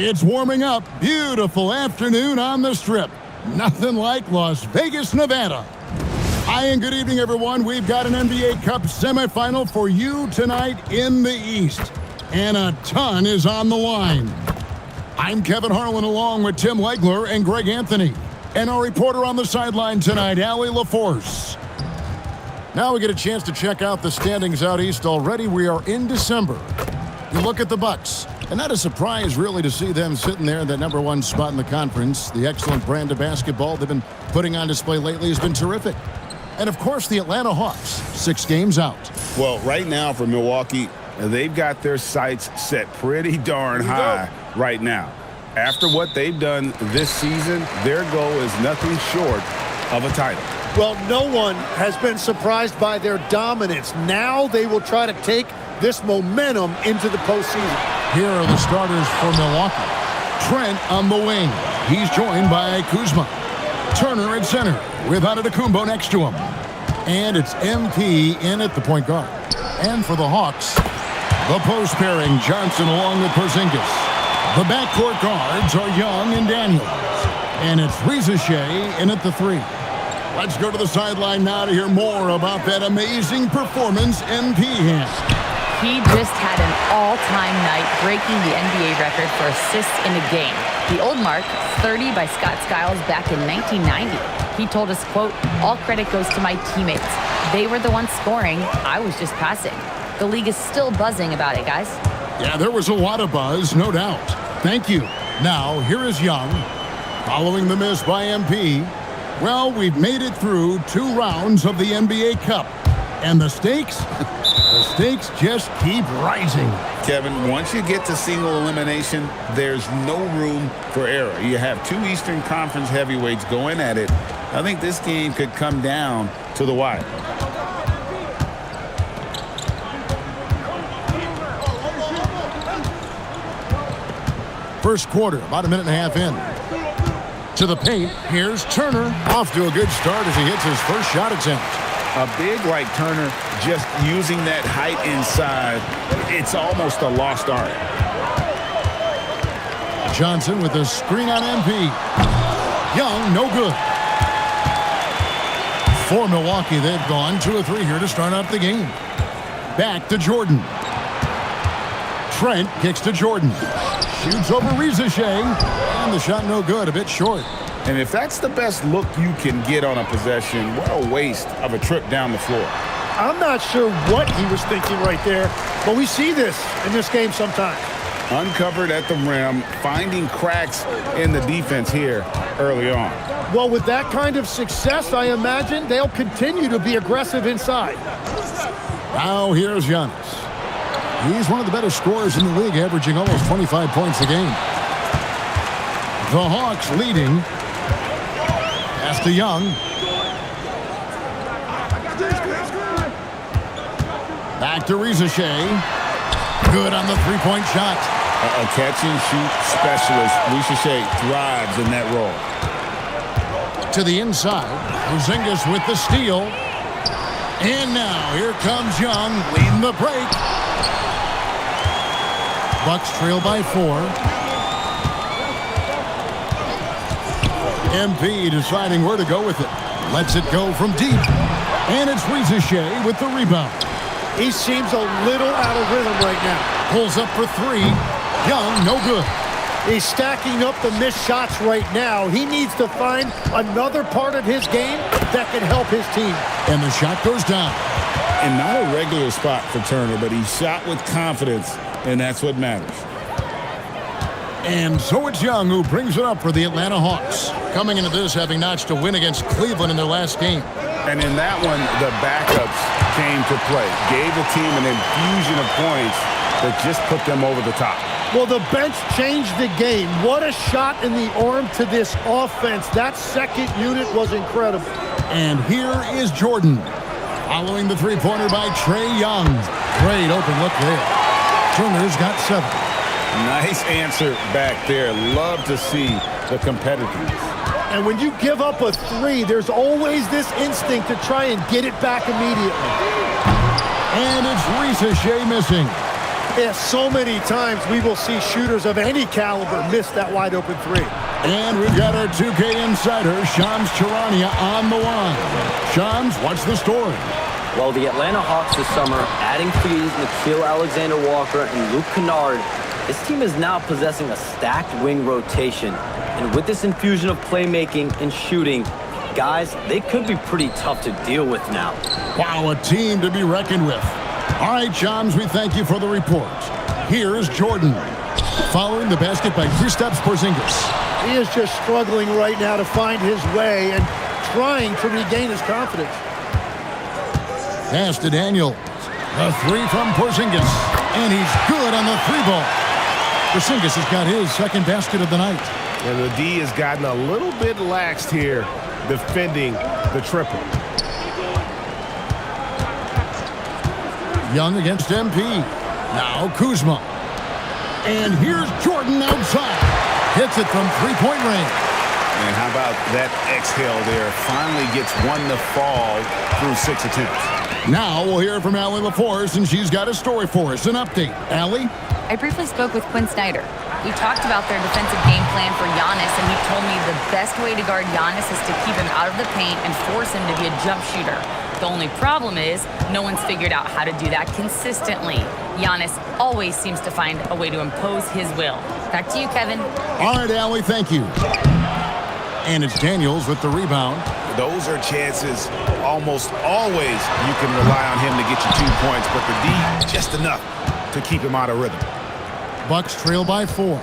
It's warming up. Beautiful afternoon on the Strip. Nothing like Las Vegas, Nevada. Hi and good evening, everyone. We've got an NBA Cup semifinal for you tonight in the East. And a ton is on the line. I'm Kevin Harlan along with Tim Legler and Greg Anthony. And our reporter on the sideline tonight, Allie LaForce. Now we get a chance to check out the standings out east already. We are in December. You look at the Bucks. And not a surprise, really, to see them sitting there in that #1 spot in the conference. The excellent brand of basketball they've been putting on display lately has been terrific. And, of course, the Atlanta Hawks, 6 games out. Well, right now for Milwaukee, they've got their sights set pretty darn high right now. After what they've done this season, their goal is nothing short of a title. Well, no one has been surprised by their dominance. Now they will try to take this momentum into the postseason. Here are the starters for Milwaukee. Trent on the wing. He's joined by Kuzma. Turner at center with Antetokounmpo next to him. And it's MP in at the point guard. And for the Hawks, the post pairing, Johnson along with Porzingis. The backcourt guards are Young and Daniels. And it's Riza Shea in at the 3. Let's go to the sideline now to hear more about that amazing performance MP had. He just had an all-time night, breaking the NBA record for assists in a game. The old mark, 30 by Scott Skiles back in 1990. He told us, quote, "All credit goes to my teammates. They were the ones scoring. I was just passing." The league is still buzzing about it, guys. Yeah, there was a lot of buzz, no doubt. Thank you. Now, here is Young. Following the miss by MP. Well, we've made it through 2 rounds of the NBA Cup. And the stakes? The stakes just keep rising. Kevin, once you get to single elimination, there's no room for error. You have 2 Eastern Conference heavyweights going at it. I think this game could come down to the wire. First quarter, about a minute and a half in. To the paint, here's Turner. Off to a good start as he hits his first shot attempt. A big like Turner, just using that height inside, it's almost a lost art. Johnson with a screen on MP. Young, no good. For Milwaukee, they've gone 2 of 3 here to start out the game. Back to Jordan. Trent kicks to Jordan. Shoots over Riza Shea. And the shot no good, a bit short. And if that's the best look you can get on a possession, what a waste of a trip down the floor. I'm not sure what he was thinking right there, but we see this in this game sometimes. Uncovered at the rim, finding cracks in the defense here early on. Well, with that kind of success, I imagine they'll continue to be aggressive inside. Now here's Giannis. He's one of the better scorers in the league, averaging almost 25 points a game. The Hawks leading. Pass to Young. Back to Riza Shea. Good on the 3-point shot. A catch-and-shoot specialist. Riza Shea thrives in that role. To the inside. Porzingis with the steal. And now here comes Young leading the break. Bucks trail by 4. MP deciding where to go with it. Lets it go from deep. And it's Riza Shea with the rebound. He seems a little out of rhythm right now. Pulls up for 3. Young, no good. He's stacking up the missed shots right now. He needs to find another part of his game that can help his team. And the shot goes down. And not a regular spot for Turner, but he shot with confidence, and that's what matters. And so it's Young who brings it up for the Atlanta Hawks. Coming into this having notched a win against Cleveland in their last game. And in that one, the backups came to play. Gave the team an infusion of points that just put them over the top. Well, the bench changed the game. What a shot in the arm to this offense. That second unit was incredible. And here is Jordan. Following the 3-pointer by Trae Young. Great open look there. Turner's got 7. Nice answer back there. Love to see the competitiveness. And when you give up a 3, there's always this instinct to try and get it back immediately. And it's Riza Shea missing. Yeah, so many times we will see shooters of any caliber miss that wide open three. And we've got our 2K insider, Shams Charania, on the line. Shams, what's the story? Well, the Atlanta Hawks this summer, adding threes Nickeil Alexander-Walker and Luke Kennard, this team is now possessing a stacked wing rotation. And with this infusion of playmaking and shooting, guys, they could be pretty tough to deal with now. Wow, a team to be reckoned with. All right, Shams, we thank you for the report. Here is Jordan. Following the basket by Kristaps Porzingis. He is just struggling right now to find his way and trying to regain his confidence. Pass to Daniels. The three from Porzingis. And he's good on the three ball. Porzingis has got his second basket of the night. And the D has gotten a little bit laxed here defending the triple. Young against MP. Now Kuzma. And here's Jordan outside. Hits it from three-point range. And how about that exhale there? Finally gets one to fall through 6 attempts. Now we'll hear from Allie LaForce, and she's got a story for us. An update. Allie? I briefly spoke with Quinn Snyder. We talked about their defensive game plan for Giannis, and he told me the best way to guard Giannis is to keep him out of the paint and force him to be a jump shooter. The only problem is no one's figured out how to do that consistently. Giannis always seems to find a way to impose his will. Back to you, Kevin. All right, Allie, thank you. And it's Daniels with the rebound. Those are chances almost always you can rely on him to get you 2 points, but the D, just enough to keep him out of rhythm. Bucks trail by 4.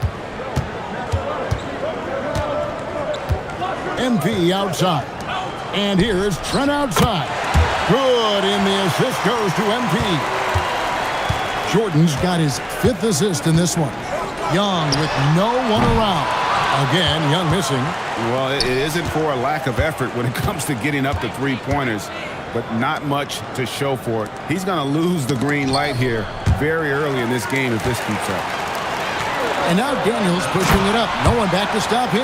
MP outside. And here's Trent outside. Good, and the assist goes to MP. Jordan's got his 5th assist in this one. Young with no one around. Again, Young missing. Well, it isn't for a lack of effort when it comes to getting up to three-pointers, but not much to show for it. He's going to lose the green light here very early in this game if this keeps up. And now Daniels pushing it up. No one back to stop him.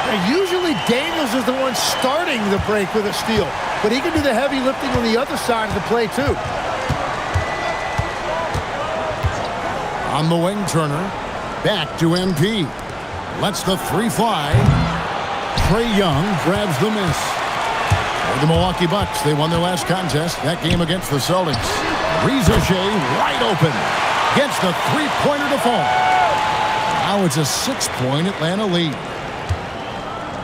And usually Daniels is the one starting the break with a steal, but he can do the heavy lifting on the other side of the play too. On the wing, Turner. Back to MP. Lets the three fly. Trae Young grabs the miss. For the Milwaukee Bucks, they won their last contest, that game against the Celtics. Reza Shea wide open. Gets the three-pointer to fall. Now it's a 6-point Atlanta lead.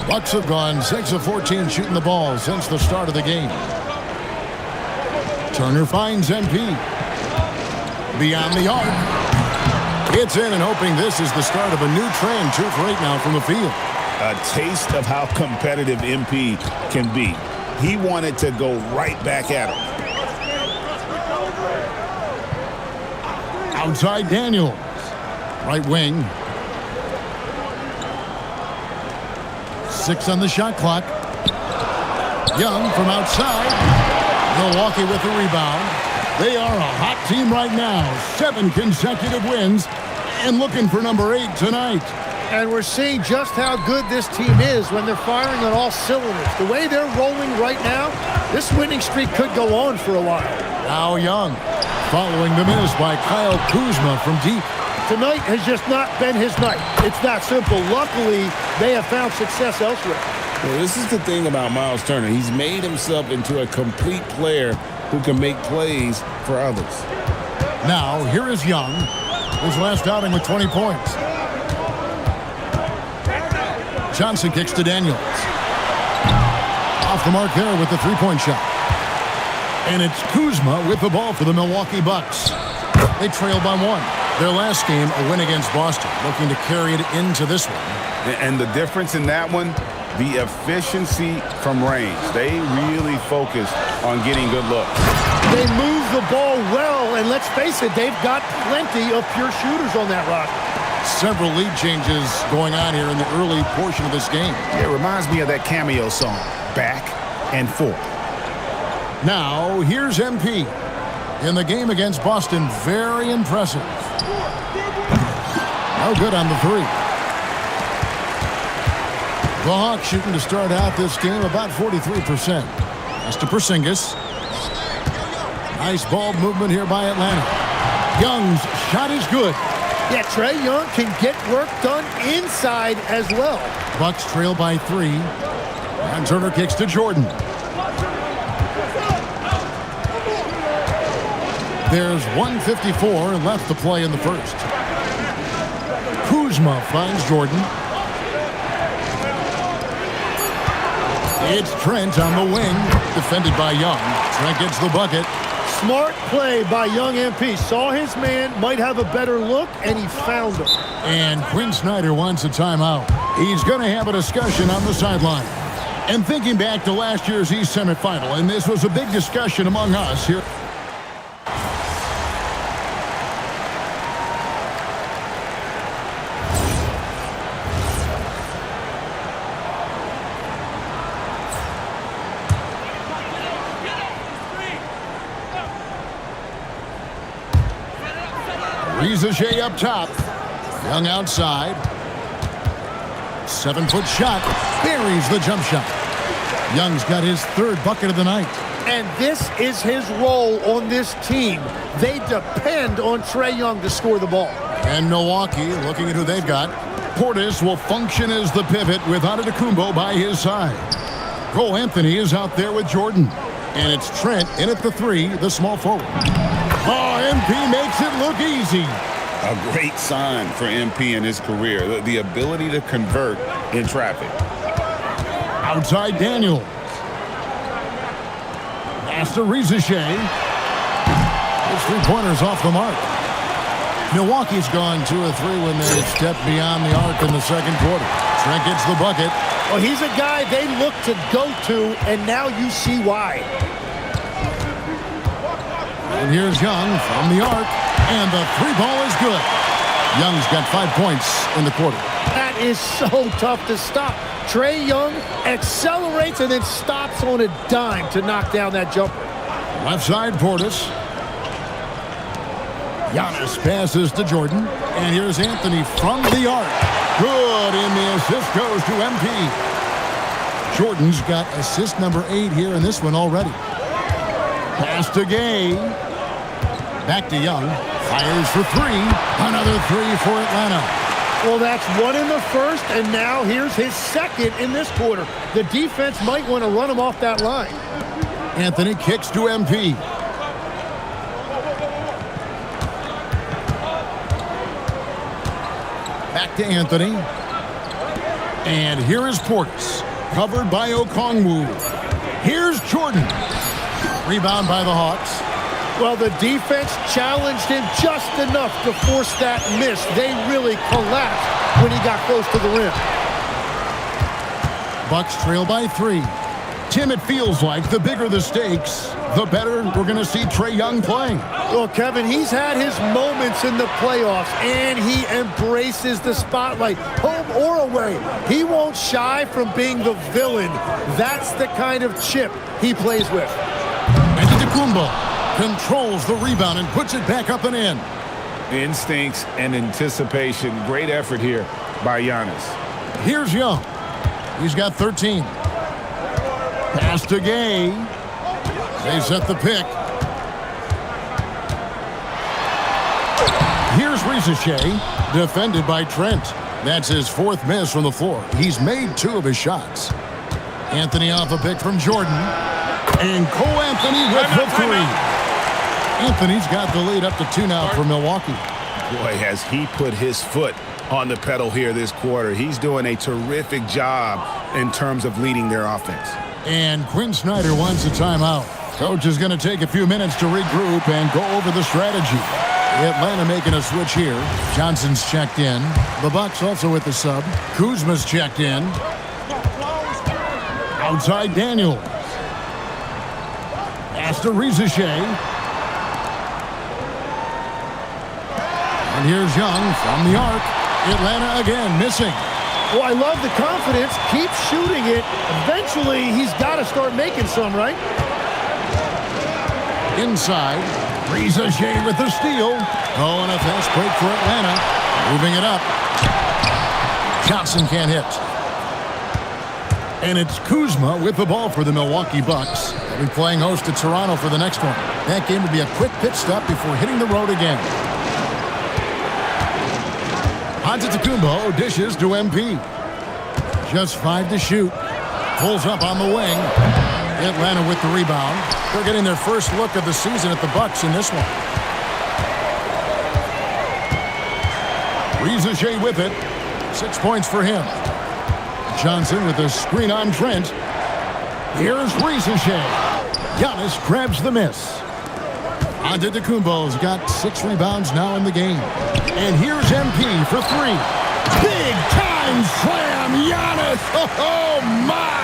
Bucks have gone 6 of 14 shooting the ball since the start of the game. Turner finds MP. Beyond the arc. It's in and hoping this is the start of a new trend. 2 for 8 now from the field. A taste of how competitive MP can be. He wanted to go right back at him. Outside Daniels. Right wing. 6 on the shot clock. Young from outside. Milwaukee with the rebound. They are a hot team right now. 7 consecutive wins and looking for number 8 tonight. And we're seeing just how good this team is when they're firing on all cylinders. The way they're rolling right now, this winning streak could go on for a while. Now Young following the miss by Kyle Kuzma from deep. Tonight has just not been his night. It's that simple. Luckily, they have found success elsewhere. Well, this is the thing about Miles Turner. He's made himself into a complete player who can make plays for others. Now, here is Young. His last outing with 20 points. Johnson kicks to Daniels. Off the mark there with the three-point shot. And it's Kuzma with the ball for the Milwaukee Bucks. They trail by 1. Their last game, a win against Boston, looking to carry it into this one. And the difference in that one, the efficiency from range. They really focused on getting good looks. They move the ball well, and let's face it, they've got plenty of pure shooters on that roster. Several lead changes going on here in the early portion of this game. It reminds me of that Cameo song, Back and Forth. Now, here's MP. In the game against Boston, very impressive. No good on the 3. The Hawks shooting to start out this game about 43%. That's to Porzingis. Nice ball movement here by Atlanta. Young's shot is good. Yeah, Trae Young can get work done inside as well. Bucks trail by 3. And Turner kicks to Jordan. There's 1:54 left to play in the first. Kuzma finds Jordan. It's Trent on the wing, defended by Young. Trent gets the bucket. Smart play by Young MP. Saw his man, might have a better look, and he found him. And Quinn Snyder wants a timeout. He's going to have a discussion on the sideline. And thinking back to last year's East semifinal, and this was a big discussion among us here. Riza up top. Young outside. 7-foot shot. Buries the jump shot. Young's got his 3rd bucket of the night. And this is his role on this team. They depend on Trae Young to score the ball. And Milwaukee, looking at who they've got, Portis will function as the pivot with Antetokounmpo by his side. Cole Anthony is out there with Jordan. And it's Trent in at the 3, the small forward. Oh, MP makes it look easy. A great sign for MP in his career, the ability to convert in traffic. Outside Daniel. Pass to Riza. His 3-pointers off the mark. Milwaukee's gone 2 of 3 when they stepped beyond the arc in the second quarter. Trent gets the bucket. Well, he's a guy they look to go to, and now you see why. And here's Young from the arc, and the 3-ball is good. Young's got 5 points in the quarter. That is so tough to stop. Trae Young accelerates and then stops on a dime to knock down that jumper. Left side, Portis. Giannis passes to Jordan, and here's Anthony from the arc. Good, and the assist goes to MP. Jordan's got assist number 8 here in this one already. Pass to Gay. Back to Young. Fires for 3. Another 3 for Atlanta. Well, that's 1 in the first, and now here's his 2nd in this quarter. The defense might want to run him off that line. Anthony kicks to MP. Back to Anthony. And here is Portis. Covered by Okongwu. Here's Jordan. Rebound by the Hawks. Well, the defense challenged him just enough to force that miss. They really collapsed when he got close to the rim. Bucks trail by 3. Tim, it feels like the bigger the stakes, the better we're going to see Trae Young playing. Well, Kevin, he's had his moments in the playoffs, and he embraces the spotlight, home or away. He won't shy from being the villain. That's the kind of chip he plays with. Antetokounmpo controls the rebound and puts it back up and in. Instincts and anticipation. Great effort here by Giannis. Here's Young. He's got 13. Pass to Gay. They set the pick. Here's Riza, defended by Trent. That's his 4th miss from the floor. He's made 2 of his shots. Anthony off a pick from Jordan. And Cole Anthony with the 3. Anthony's got the lead up to 2 now for Milwaukee. Boy, has he put his foot on the pedal here this quarter. He's doing a terrific job in terms of leading their offense. And Quinn Snyder wants a timeout. Coach is going to take a few minutes to regroup and go over the strategy. Atlanta making a switch here. Johnson's checked in. The Bucks also with the sub. Kuzma's checked in. Outside Daniel. Pass to Riza. And here's Young from the arc. Atlanta again missing. Well, I love the confidence. Keep shooting it. Eventually, he's got to start making some, right? Inside. Riza with the steal. Oh, and a fast break for Atlanta. Moving it up. Johnson can't hit. And it's Kuzma with the ball for the Milwaukee Bucks. They'll be playing host to Toronto for the next one. That game will be a quick pit stop before hitting the road again. Antetokounmpo dishes to MP. Just 5 to shoot. Pulls up on the wing. Atlanta with the rebound. They're getting their first look of the season at the Bucks in this one. Riza with it. 6 points for him. Johnson with a screen on Trent. Here's Riza. Giannis grabs the miss. Antetokounmpo's got 6 rebounds now in the game. And here's MP for 3. Big time slam, Giannis. Oh, my.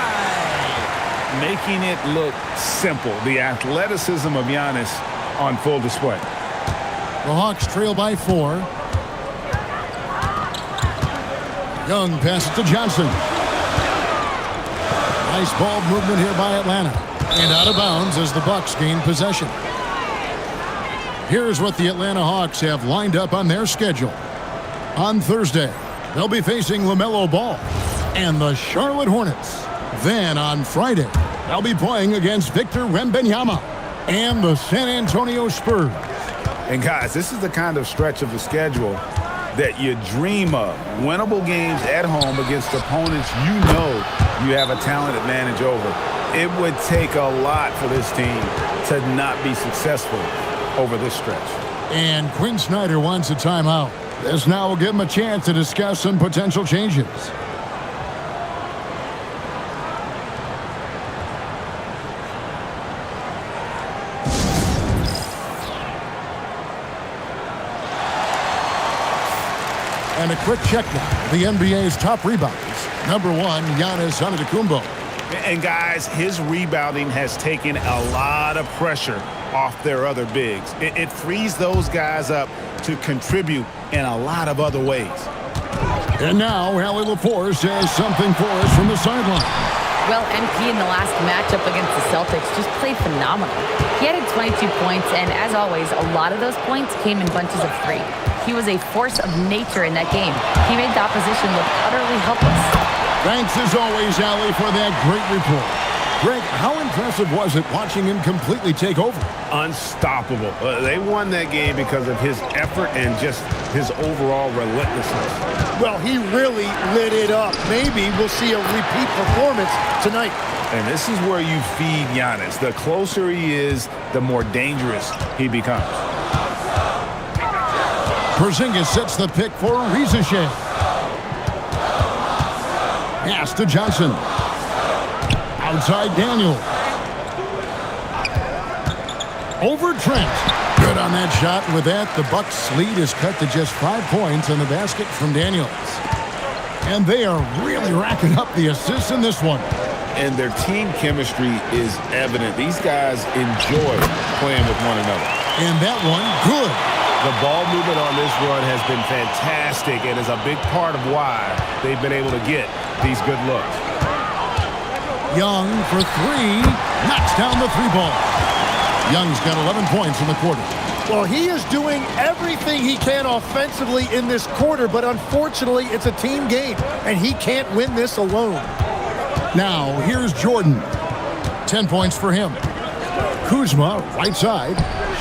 Making it look simple. The athleticism of Giannis on full display. The Hawks trail by 4. Young passes to Johnson. Nice ball movement here by Atlanta. And out of bounds as the Bucks gain possession. Here's what the Atlanta Hawks have lined up on their schedule. On Thursday, they'll be facing LaMelo Ball and the Charlotte Hornets. Then on Friday, they'll be playing against Victor Wembanyama and the San Antonio Spurs. And guys, this is the kind of stretch of the schedule that you dream of. Winnable games at home against opponents you know you have a talent advantage over. It would take a lot for this team to not be successful over this stretch. And Quinn Snyder wants a timeout. This now will give him a chance to discuss some potential changes. And a quick check now. The NBA's top rebounds. Number 1, Giannis Antetokounmpo. And guys, his rebounding has taken a lot of pressure off their other bigs. It frees those guys up to contribute in a lot of other ways. And now, Allie LaForce has something for us from the sideline. Well, MP in the last matchup against the Celtics just played phenomenal. He added 22 points, and as always, a lot of those points came in bunches of 3. He was a force of nature in that game. He made the opposition look utterly helpless. Thanks as always, Allie, for that great report. Greg, how impressive was it watching him completely take over? Unstoppable. They won that game because of his effort and just his overall relentlessness. Well, he really lit it up. Maybe we'll see a repeat performance tonight. And this is where you feed Giannis. The closer he is, the more dangerous he becomes. Porzingis sets the pick for Riza. Pass to Johnson. Outside Daniel. Over Trent. Good on that shot. With that, the Bucks' lead is cut to just 5 points on the basket from Daniels. And they are really racking up the assists in this one. And their team chemistry is evident. These guys enjoy playing with one another. And that one, good. The ball movement on this run has been fantastic and is a big part of why they've been able to get these good looks. Young for 3. Knocks down the 3-ball. Young's got 11 points in the quarter. Well, he is doing everything he can offensively in this quarter, but unfortunately, it's a team game, and he can't win this alone. Now, here's Jordan. 10 points for him. Kuzma, right side.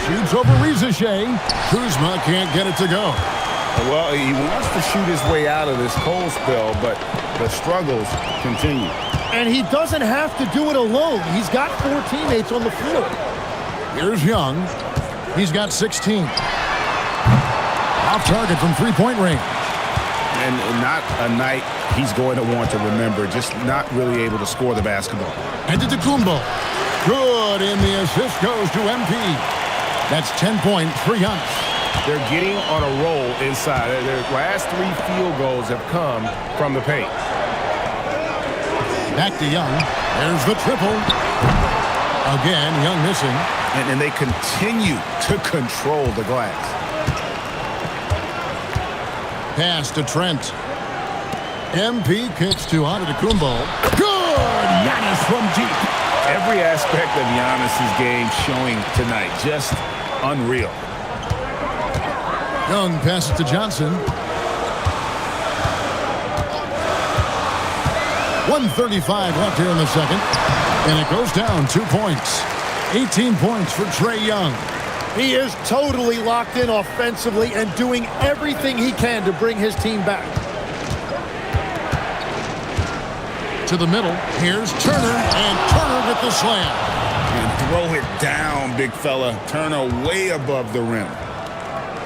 Shoots over Riza. Kuzma can't get it to go. Well, he wants to shoot his way out of this cold spell, but the struggles continue. And he doesn't have to do it alone. He's got 4 teammates on the floor. Here's Young. He's got 16. Off target from 3-point range. And not a night he's going to want to remember, just not really able to score the basketball. Antetokounmpo. Good, and the assist goes to MP. That's 10 points for Giannis. They're getting on a roll inside. Their last 3 field goals have come from the paint. Back to Young. There's the triple. Again, Young missing. And they continue to control the glass. Pass to Trent. MP kicks to Antetokounmpo. Good! Giannis from deep. Every aspect of Giannis' game showing tonight. Just unreal. Young passes to Johnson. 1:35 left here in the second. And it goes down 2 points. 18 points for Trae Young. He is totally locked in offensively and doing everything he can to bring his team back. To the middle, here's Turner, and Turner with the slam. And throw it down, big fella. Turner way above the rim.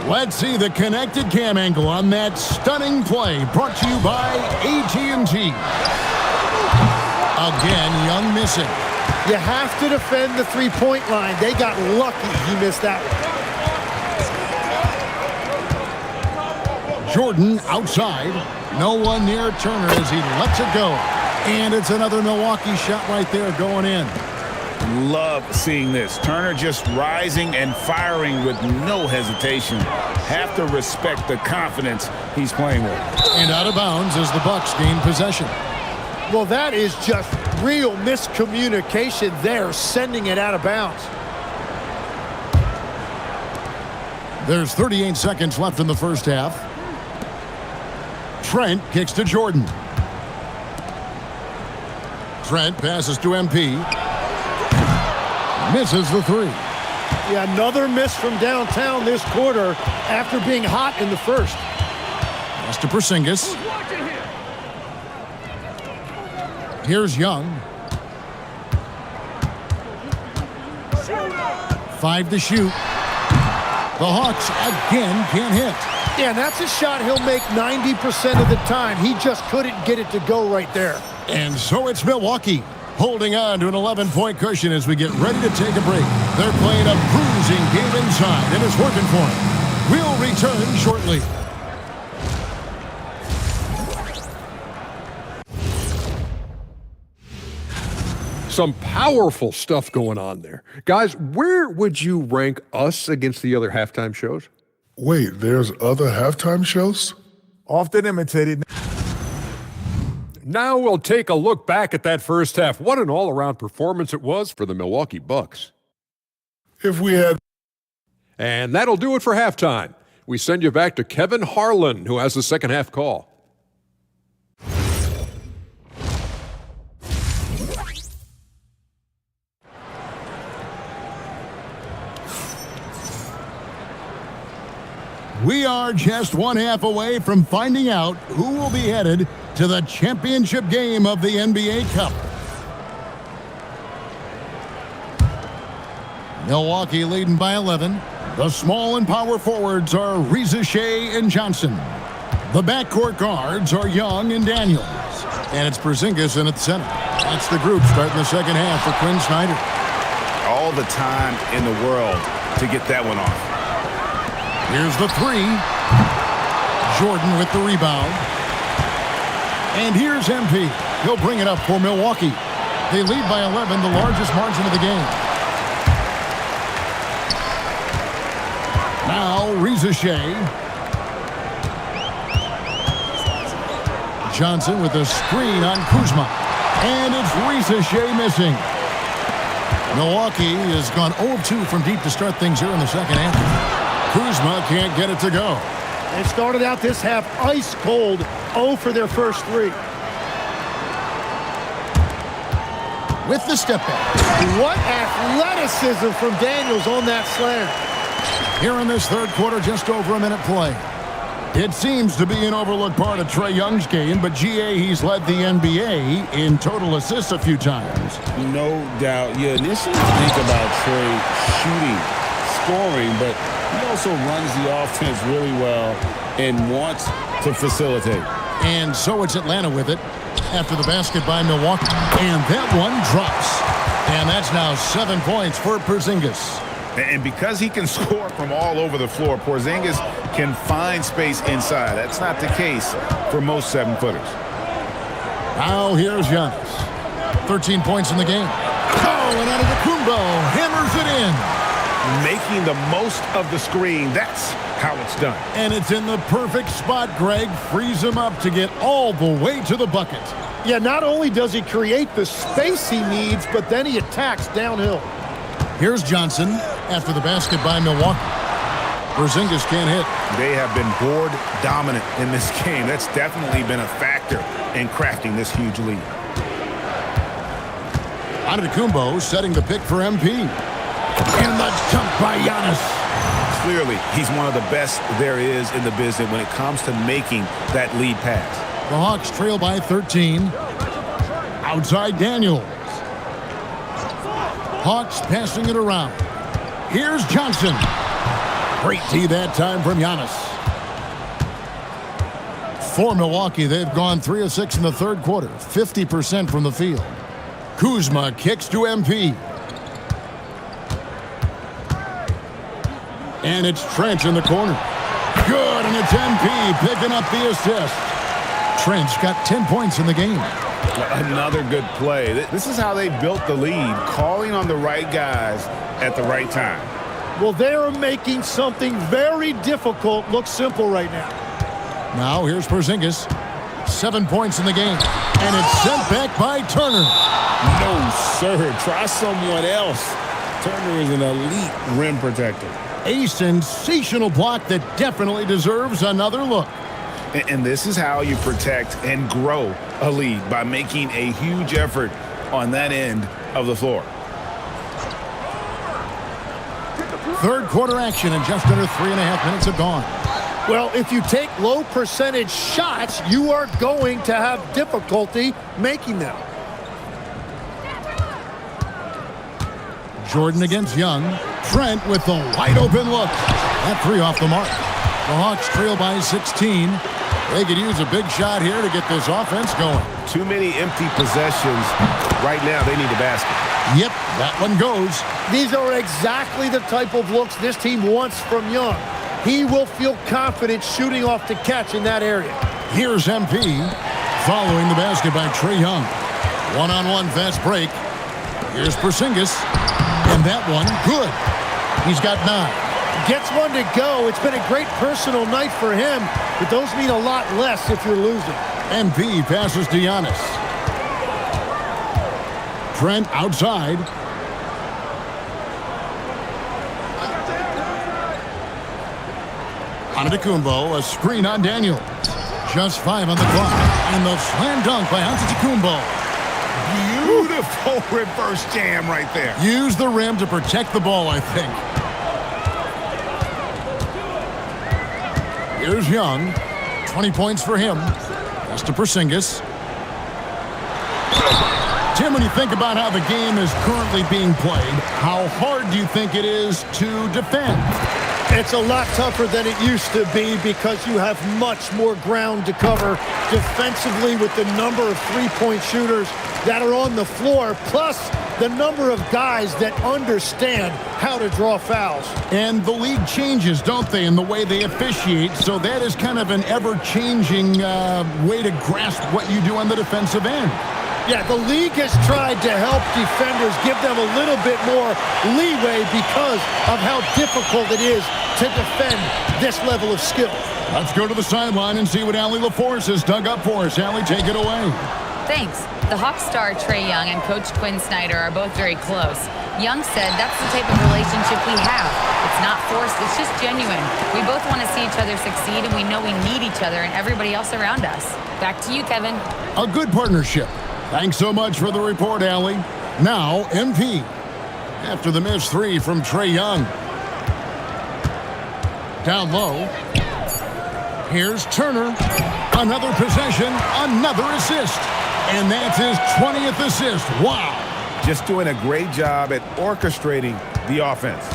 Let's see the connected cam angle on that stunning play, brought to you by AT&T. Again, Young missing. You have to defend the three-point line. They got lucky he missed that one. Jordan outside. No one near Turner as he lets it go. And it's another Milwaukee shot right there going in. Love seeing this. Turner just rising and firing with no hesitation. Have to respect the confidence he's playing with. And out of bounds as the Bucks gain possession. Well, that is just real miscommunication there, sending it out of bounds. There's 38 seconds left in the first half. Trent kicks to Jordan. Trent passes to MP. Misses the three. Yeah, another miss from downtown this quarter after being hot in the first. Pass to Porzingis. Here's Young. 5 to shoot. The Hawks again can't hit. Yeah, and that's a shot he'll make 90% of the time. He just couldn't get it to go right there. And so it's Milwaukee holding on to an 11-point cushion as we get ready to take a break. They're playing a bruising game inside, and it's working for them. We'll return shortly. Some powerful stuff going on there. Guys, where would you rank us against the other halftime shows? Wait, there's other halftime shows? Often imitated. Now we'll take a look back at that first half. What an all-around performance it was for the Milwaukee Bucks. If we had... And that'll do it for halftime. We send you back to Kevin Harlan, who has the second half call. We are just one half away from finding out who will be headed to the championship game of the NBA Cup. Milwaukee leading by 11. The small and power forwards are Reza Shea and Johnson. The backcourt guards are Young and Daniels. And it's Porzingis in at the center. That's the group starting the second half for Quinn Snyder. All the time in the world to get that one off. Here's the three. Jordan with the rebound. And here's MP. He'll bring it up for Milwaukee. They lead by 11, the largest margin of the game. Now, Reza Shea. Johnson with a screen on Kuzma. And it's Reza Shea missing. Milwaukee has gone 0-2 from deep to start things here in the second half. Kuzma can't get it to go. They started out this half ice cold, 0 for their first three. With the step back. What athleticism from Daniels on that slam. Here in this third quarter, just over a minute play. It seems to be an overlooked part of Trae Young's game, but GA, he's led the NBA in total assists a few times. No doubt. You initially think about Trae shooting, scoring, but he also runs the offense really well and wants to facilitate. And so it's Atlanta with it after the basket by Milwaukee. And that one drops. And that's now 7 points for Porzingis. And because he can score from all over the floor, Porzingis can find space inside. That's not the case for most 7-footers. Now here's Giannis. 13 points in the game. Oh, and Antetokounmpo hammers it in. Making the most of the screen. That's how it's done. And it's in the perfect spot, Greg. Frees him up to get all the way to the bucket. Yeah, not only does he create the space he needs, but then he attacks downhill. Here's Johnson after the basket by Milwaukee. Porzingis can't hit. They have been board dominant in this game. That's definitely been a factor in crafting this huge lead. Antetokounmpo setting the pick for MP. Dunked by Giannis. Clearly, he's one of the best there is in the business when it comes to making that lead pass. The Hawks trail by 13. Outside Daniels. Hawks passing it around. Here's Johnson. Great D that time from Giannis. For Milwaukee, they've gone 3 of 6 in the third quarter, 50% from the field. Kuzma kicks to MP. And it's Trent in the corner. Good, and it's MP picking up the assist. Trent's got 10 points in the game. Another good play. This is how they built the lead, calling on the right guys at the right time. Well, they are making something very difficult look simple right now. Now here's Porzingis. 7 points in the game. And it's sent back by Turner. No, sir. Try someone else. Turner is an elite rim protector. A sensational block that definitely deserves another look. And this is how you protect and grow a lead, by making a huge effort on that end of the floor. Third quarter action, and just under 3.5 minutes have gone. Well, if you take low percentage shots, you are going to have difficulty making them. Jordan against Young. Trent with the wide open look. That 3 off the mark. The Hawks trail by 16. They could use a big shot here to get this offense going. Too many empty possessions. Right now, they need a basket. Yep, that one goes. These are exactly the type of looks this team wants from Young. He will feel confident shooting off the catch in that area. Here's MP following the basket by Trae Young. One-on-one fast break. Here's Porzingis. And that one, good. He's got 9. Gets one to go. It's been a great personal night for him, but those mean a lot less if you're losing. MP passes to Giannis. Trent outside. Antetokounmpo, a screen on Daniel. Just 5 on the clock. And the slam dunk by Antetokounmpo. Beautiful reverse jam right there. Use the rim to protect the ball, I think. Here's Young. 20 points for him. Pass to Porzingis. Tim, when you think about how the game is currently being played, how hard do you think it is to defend? It's a lot tougher than it used to be because you have much more ground to cover defensively with the number of three-point shooters that are on the floor, plus the number of guys that understand how to draw fouls. And the league changes, don't they, in the way they officiate, so that is kind of an ever-changing way to grasp what you do on the defensive end. Yeah, the league has tried to help defenders, give them a little bit more leeway because of how difficult it is to defend this level of skill. Let's go to the sideline and see what Allie LaForce has dug up for us. Allie, take it away. Thanks. The Hawks star Trae Young and Coach Quinn Snyder are both very close. Young said that's the type of relationship we have. It's not forced, it's just genuine. We both want to see each other succeed, and we know we need each other and everybody else around us. Back to you, Kevin. A good partnership. Thanks so much for the report, Allie. Now, MP. After the missed 3 from Trae Young. Down low. Here's Turner. Another possession, another assist. And that's his 20th assist. Wow. Just doing a great job at orchestrating the offense.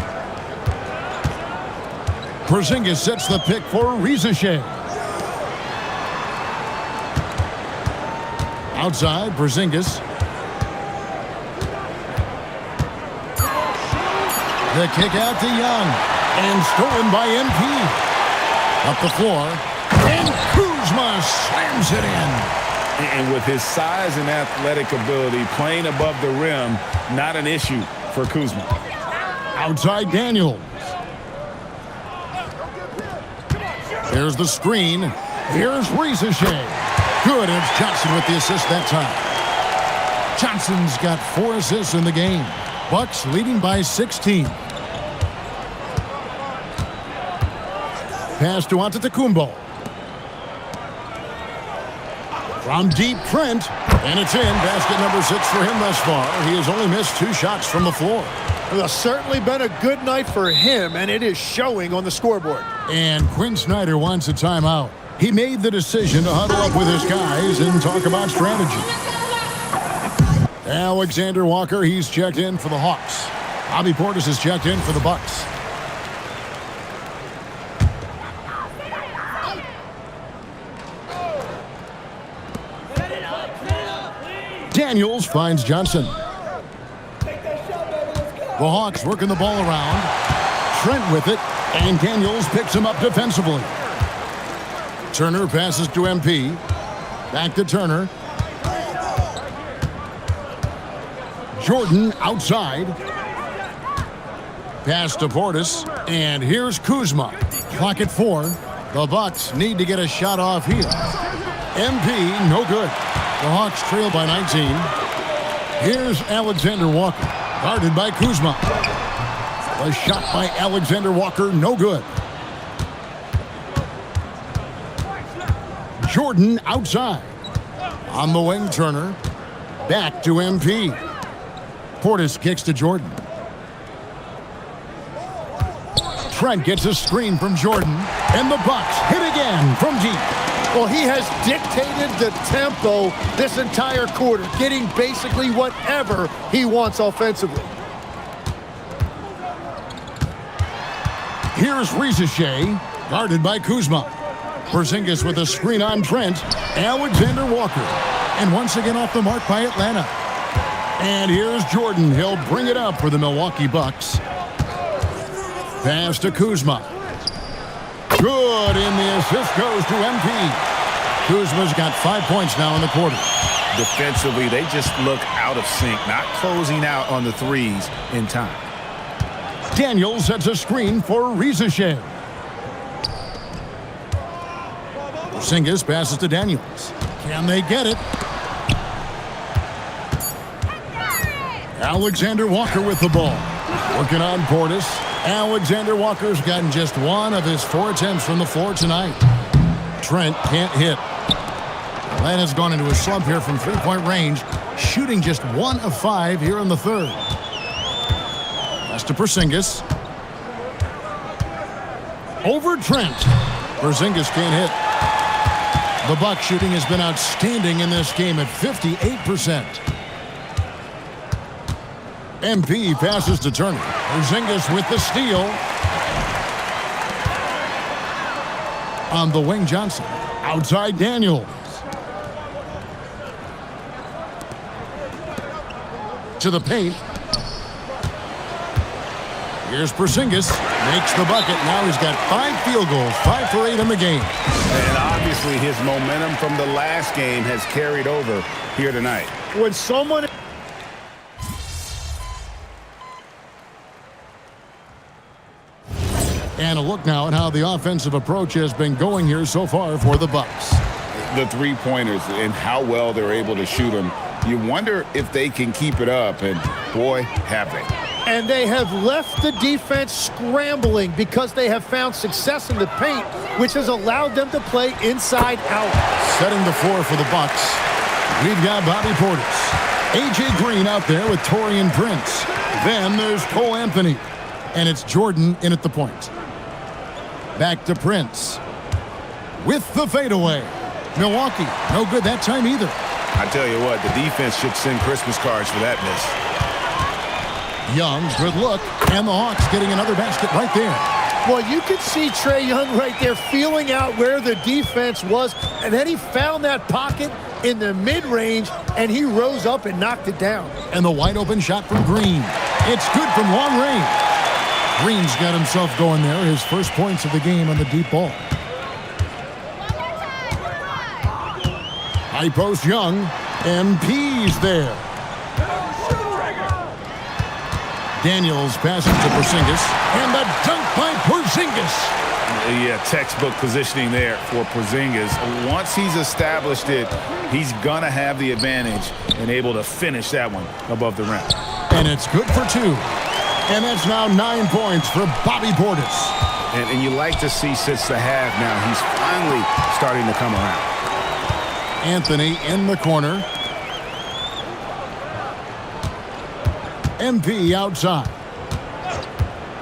Porzingis sets the pick for Rizachet. Outside, Porzingis. The kick out to Young. And stolen by MP. Up the floor. And Kuzma slams it in. And with his size and athletic ability, playing above the rim, not an issue for Kuzma. Outside Daniels. Here's the screen. Here's Rizachet. Good, and it's Johnson with the assist that time. Johnson's got 4 assists in the game. Bucks leading by 16. Pass to Antetokounmpo. From deep, Trent, and it's in. Basket number 6 for him thus far. He has only missed 2 shots from the floor. Well, certainly been a good night for him, and it is showing on the scoreboard. And Quinn Snyder wants a timeout. He made the decision to huddle up with his guys and talk about strategy. Alexander Walker, he's checked in for the Hawks. Bobby Portis is checked in for the Bucks. Daniels finds Johnson. The Hawks working the ball around. Trent with it, and Daniels picks him up defensively. Turner passes to MP. Back to Turner. Jordan outside. Pass to Portis, and here's Kuzma. Clock at 4. The Bucks need to get a shot off here. MP, no good. The Hawks trail by 19. Here's Alexander Walker, guarded by Kuzma. A shot by Alexander Walker, no good. Jordan outside. On the wing, Turner. Back to MP. Portis kicks to Jordan. Trent gets a screen from Jordan, and the Bucks hit again from deep. Well, he has dictated the tempo this entire quarter, getting basically whatever he wants offensively. Here's Risache, guarded by Kuzma. Porzingis with a screen on Trent. Alexander Walker. And once again off the mark by Atlanta. And here's Jordan. He'll bring it up for the Milwaukee Bucks. Pass to Kuzma. Good, and the assist goes to MP. Kuzma's got 5 points now in the quarter. Defensively, they just look out of sync, not closing out on the threes in time. Daniels sets a screen for Risache. Porzingis passes to Daniels. Can they get it? Alexander Walker with the ball. Working on Portis. Alexander Walker's gotten just 1 of his 4 attempts from the floor tonight. Trent can't hit. Atlanta's gone into a slump here from three-point range, shooting just 1 of 5 here in the third. Pass to Porzingis. Over Trent. Porzingis can't hit. The Bucks shooting has been outstanding in this game at 58%. MP passes to Turner. Porzingis with the steal. On the wing, Johnson. Outside, Daniels. To the paint. Here's Porzingis. Makes the bucket. Now he's got 5 field goals. 5 for 8 in the game. And obviously his momentum from the last game has carried over here tonight. When someone... And a look now at how the offensive approach has been going here so far for the Bucks. The three-pointers and how well they're able to shoot them. You wonder if they can keep it up, and boy, have they. And they have left the defense scrambling because they have found success in the paint, which has allowed them to play inside out. Setting the floor for the Bucks. We've got Bobby Portis. A.J. Green out there with Taurean Prince. Then there's Cole Anthony. And it's Jordan in at the point. Back to Prince. With the fadeaway. Milwaukee, no good that time either. I tell you what, the defense should send Christmas cards for that miss. Young, good look. And the Hawks getting another basket right there. Well, you could see Trae Young right there feeling out where the defense was, and then he found that pocket in the mid-range, and he rose up and knocked it down. And the wide-open shot from Green. It's good from long range. Green's got himself going there, his first points of the game on the deep ball. High post Young. MP's there. Daniels passes to Porzingis. And the dunk by Porzingis. Yeah, textbook positioning there for Porzingis. Once he's established it, he's going to have the advantage and able to finish that one above the rim. And it's good for 2. And that's now 9 points for Bobby Portis. And you like to see since the half now, he's finally starting to come around. Anthony in the corner. MP outside.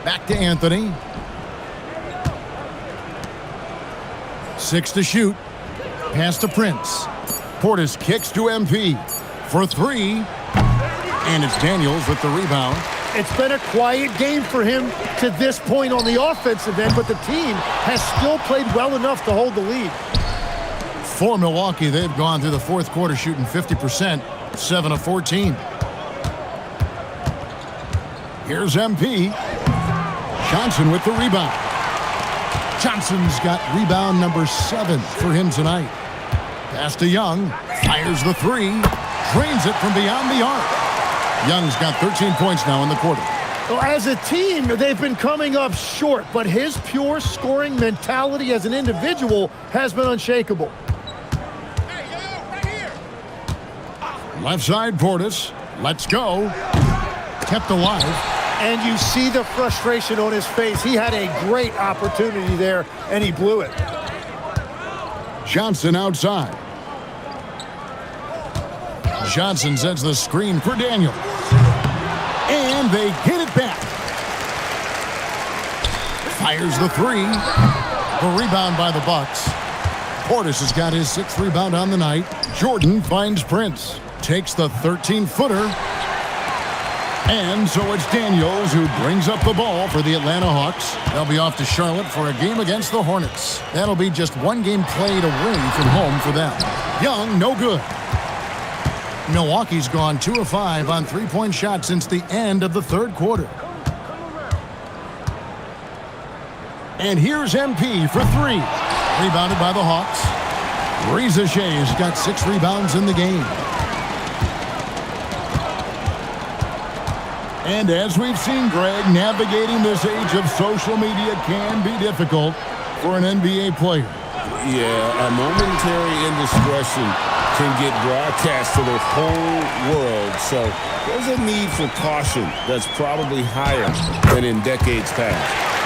Back to Anthony. 6 to shoot. Pass to Prince. Portis kicks to MP for 3. And it's Daniels with the rebound. It's been a quiet game for him to this point on the offensive end, but the team has still played well enough to hold the lead. For Milwaukee, they've gone through the fourth quarter shooting 50%, 7 of 14. Here's MP. Johnson with the rebound. Johnson's got rebound number 7 for him tonight. Pass to Young. Fires the 3. Drains it from beyond the arc. Young's got 13 points now in the quarter. Well, as a team, they've been coming up short, but his pure scoring mentality as an individual has been unshakable. Left side, Portis. Let's go. Kept alive. And you see the frustration on his face. He had a great opportunity there, and he blew it. Johnson outside. Johnson sends the screen for Daniels. And they get it back. Fires the 3. The rebound by the Bucks. Portis has got his 6th rebound on the night. Jordan finds Prince. Takes the 13-footer. And so it's Daniels who brings up the ball for the Atlanta Hawks. They'll be off to Charlotte for a game against the Hornets. That'll be just one game played away from home for them. Young, no good. Milwaukee's gone 2 of 5 on three-point shots since the end of the third quarter. And here's MP for 3. Rebounded by the Hawks. Reza Shay's got 6 rebounds in the game. And as we've seen, Greg, navigating this age of social media can be difficult for an NBA player. Yeah, a momentary indiscretion can get broadcast to the whole world. So there's a need for caution that's probably higher than in decades past.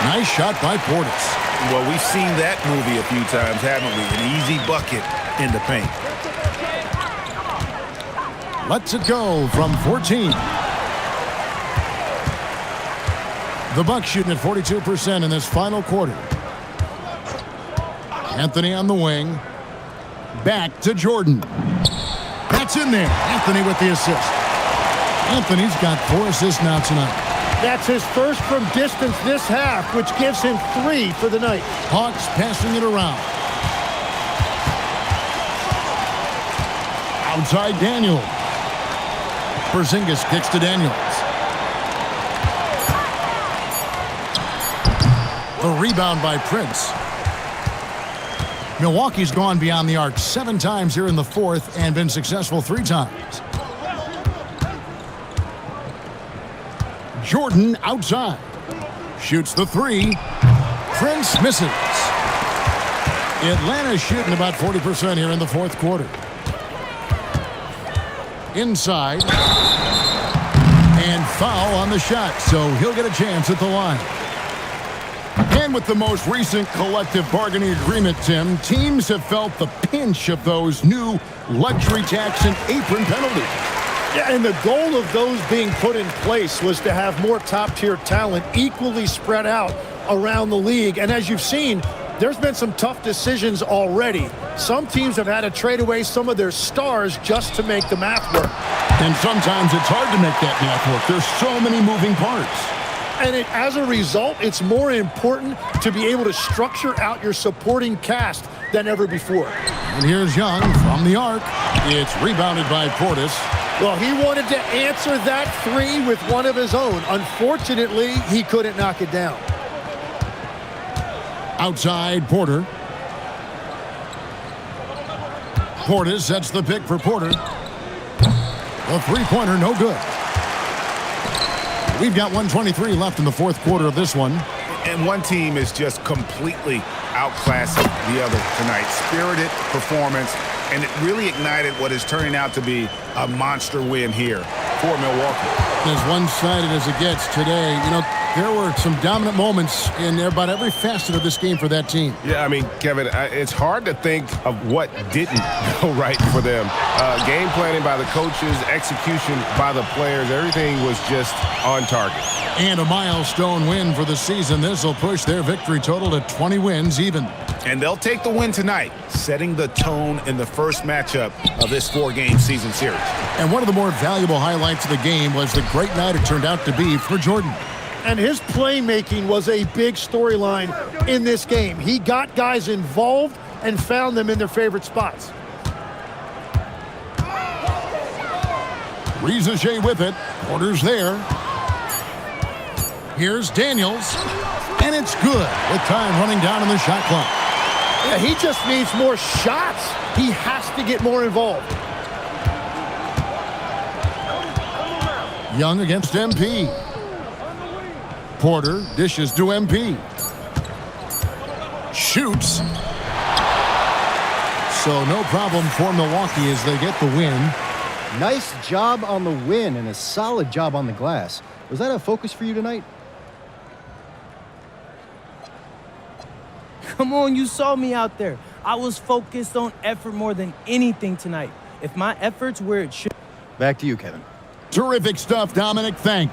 Nice shot by Portis. Well, we've seen that movie a few times, haven't we? An easy bucket in the paint. Lets it go from 14. The Bucks shooting at 42% in this final quarter. Anthony on the wing. Back to Jordan. That's in there. Anthony with the assist. Anthony's got 4 assists now tonight. That's his first from distance this half, which gives him 3 for the night. Hawks passing it around. Outside Daniels. Porzingis kicks to Daniels. The rebound by Prince. Milwaukee's gone beyond the arc 7 times here in the fourth and been successful 3 times. Jordan outside. Shoots the 3. Prince misses. Atlanta's shooting about 40% here in the fourth quarter. Inside. And foul on the shot, so he'll get a chance at the line. And with the most recent collective bargaining agreement, Tim, teams have felt the pinch of those new luxury tax and apron penalties. Yeah, and the goal of those being put in place was to have more top-tier talent equally spread out around the league. And as you've seen, there's been some tough decisions already. Some teams have had to trade away some of their stars just to make the math work. And sometimes it's hard to make that math work. There's so many moving parts. And as a result, it's more important to be able to structure out your supporting cast than ever before. And here's Young from the arc. It's rebounded by Portis. Well, he wanted to answer that 3 with one of his own. Unfortunately, he couldn't knock it down. Outside Porter. Portis sets the pick for Porter. The three-pointer, no good. We've got 1:23 left in the fourth quarter of this one. And one team is just completely outclassing the other tonight. Spirited performance, and it really ignited what is turning out to be a monster win here for Milwaukee. As one-sided as it gets today, you know, there were some dominant moments in about every facet of this game for that team. Yeah, I mean, Kevin, it's hard to think of what didn't go right for them. Game planning by the coaches, execution by the players, everything was just on target. And a milestone win for the season. This will push their victory total to 20 wins even. And they'll take the win tonight, setting the tone in the first matchup of this 4-game season series. And one of the more valuable highlights of the game was the great night it turned out to be for Jordan. And his playmaking was a big storyline in this game. He got guys involved and found them in their favorite spots. Riza with it. Porter's there. Here's Daniels. And it's good with time running down in the shot clock. Yeah, he just needs more shots. He has to get more involved. Young against MP. Porter dishes to MP. Shoots. So no problem for Milwaukee as they get the win. Nice job on the win and a solid job on the glass. Was that a focus for you tonight? Come on, you saw me out there. I was focused on effort more than anything tonight. If my efforts were it should. Back to you, Kevin. Terrific stuff, Dominic. Thank